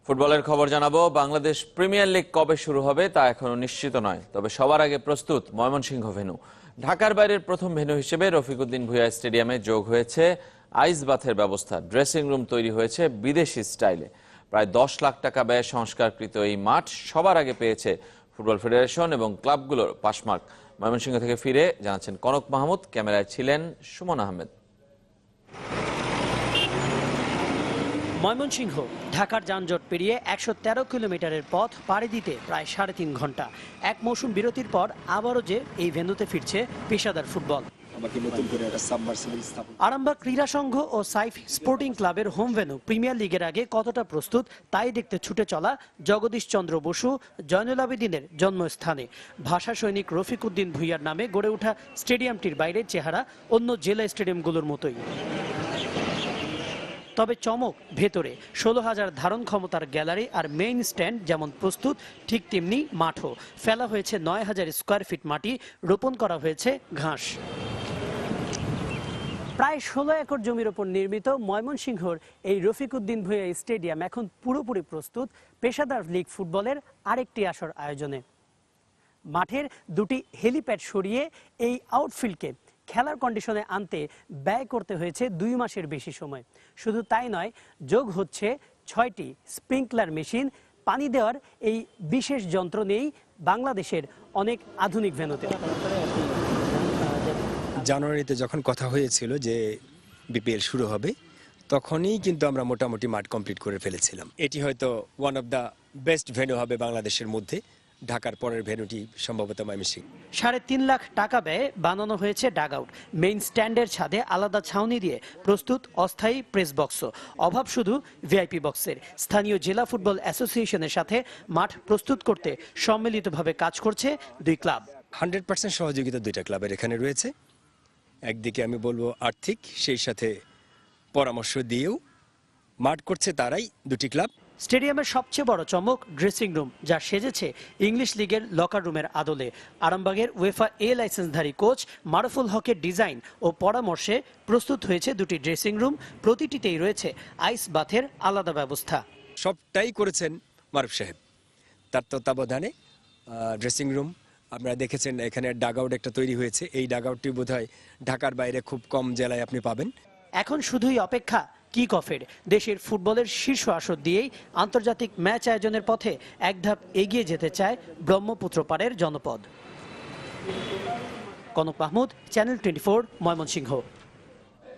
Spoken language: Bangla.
ফুটবলের খবর জানাবো। বাংলাদেশ প্রিমিয়ার লিগ কবে শুরু হবে তা এখনো নিশ্চিত নয়, তবে সবার আগে প্রস্তুত ময়মনসিংহ ভেন্যু। ঢাকার বাইরের প্রথম ভেন্যু হিসেবে রফিকুদ্দিন ভূঁইয়া স্টেডিয়ামে যোগ হয়েছে আইস বাথের ব্যবস্থা। ড্রেসিং রুম তৈরি হয়েছে বিদেশি স্টাইলে। প্রায় 10 লাখ টাকা ব্যয়ে সংস্কারকৃত এই মাঠ সবার আগে পেয়েছে ফুটবল ফেডারেশন এবং ক্লাবগুলোর পাসমার্ক। ময়মনসিংহ থেকে ফিরে জানাচ্ছেন কনক মাহমুদ, ক্যামেরায় ছিলেন সুমন আহমেদ। ময়মনসিংহ ঢাকার যানজট পেরিয়ে 113 কিলোমিটারের পথ পাড়ি দিতে প্রায় 3.5 ঘন্টা। এক মৌসুম বিরতির পর আবারও যে এই ভেন্যুতে ফিরছে পেশাদার ফুটবল। আরামবাগ ক্রীড়া সংঘ ও সাইফ স্পোর্টিং ক্লাবের হোম ভেন্যু প্রিমিয়ার লিগের আগে কতটা প্রস্তুত তাই দেখতে ছুটে চলা জগদীশ চন্দ্র বসু, জয়নুল আবেদিনের জন্মস্থানে। ভাষা সৈনিক রফিকুদ্দিন ভূঁইয়ার নামে গড়ে ওঠা স্টেডিয়ামটির বাইরের চেহারা অন্য জেলা স্টেডিয়ামগুলোর মতোই। তবে চমক ভেতরে। 16,000 ধারণ ক্ষমতার গ্যালারি আর মেইন স্ট্যান্ড যেমন প্রস্তুত, ঠিক তেমনি মাঠও। ফেলা হয়েছে 9,000 স্কোয়ার ফিট মাটি, রোপণ করা হয়েছে ঘাস। প্রায় 16 একর জমির ওপর নির্মিত ময়মনসিংহর এই রফিকুদ্দিন ভূঁইয়া স্টেডিয়াম এখন পুরোপুরি প্রস্তুত পেশাদার লিগ ফুটবলের আরেকটি আসর আয়োজনে। মাঠের দুটি হেলিপ্যাড সরিয়ে এই আউটফিল্ডকে খেলার কন্ডিশনে আনতে ব্যয় করতে হয়েছে 2 মাসের বেশি সময়। শুধু তাই নয়, যোগ হচ্ছে 6টি স্প্রিংকলার মেশিন। পানি দেওয়ার এই বিশেষ যন্ত্র নেই বাংলাদেশের অনেক আধুনিক ভেন্যুতে। জানুয়ারিতে যখন কথা হয়েছিল যে বিপিএল শুরু হবে, তখনই কিন্তু আমরা মোটামুটি মাঠ কমপ্লিট করে ফেলেছিলাম। এটি হয়তো one of the best venue হবে বাংলাদেশের মধ্যে। ঢাকার পরের ভেন্যুটি সম্ভবত ময়মনসিংহ। 3.5 লাখ টাকা ব্যয়ে বানানো হয়েছে ডাগ আউট। মেইন স্ট্যান্ডের ছাদে আলাদা ছাউনি দিয়ে প্রস্তুত অস্থায়ী প্রেস বক্সও। অভাব শুধু ভিআইপি বক্সের। স্থানীয় জেলা ফুটবল অ্যাসোসিয়েশনের সাথে মাঠ প্রস্তুত করতে সম্মিলিতভাবে কাজ করছে 2 ক্লাব। 100% সহযোগিতা 2টা ক্লাবের এখানে রয়েছে। একদিকে আমি বলবো আর্থিক, সেই সাথে পরামর্শ দিয়েও মাঠ করছে তারাই, 2টি ক্লাব। স্টেডিয়ামের সবচেয়ে বড় চমক ড্রেসিং রুম, যা সেজেছে ইংলিশ লিগের লকার রুমের আদলে। আরামবাগের ওয়েফা এ লাইসেন্সধারী কোচ মারুফুল হকের ডিজাইন ও পরামর্শে প্রস্তুত হয়েছে 2টি ড্রেসিং রুম। প্রতিটিতেই রয়েছে আইস বাথের আলাদা ব্যবস্থা। সবটাই করেছেন মারুফ সাহেব, তার তত্ত্বাবধানে। ড্রেসিং রুম আপনারা দেখেছেন, এখানে ডাগ আউট একটা তৈরি হয়েছে। এই ডাগ আউটটি বোধহয় ঢাকার বাইরে খুব কম জেলায় আপনি পাবেন। এখন শুধুই অপেক্ষা কিক অফের। দেশের ফুটবলের শীর্ষ আসর দিয়েই আন্তর্জাতিক ম্যাচ আয়োজনের পথে এক ধাপ এগিয়ে যেতে চায় ব্রহ্মপুত্র পাড়ের জনপদ। কনক মাহমুদ, চ্যানেল 24, ময়মনসিংহ।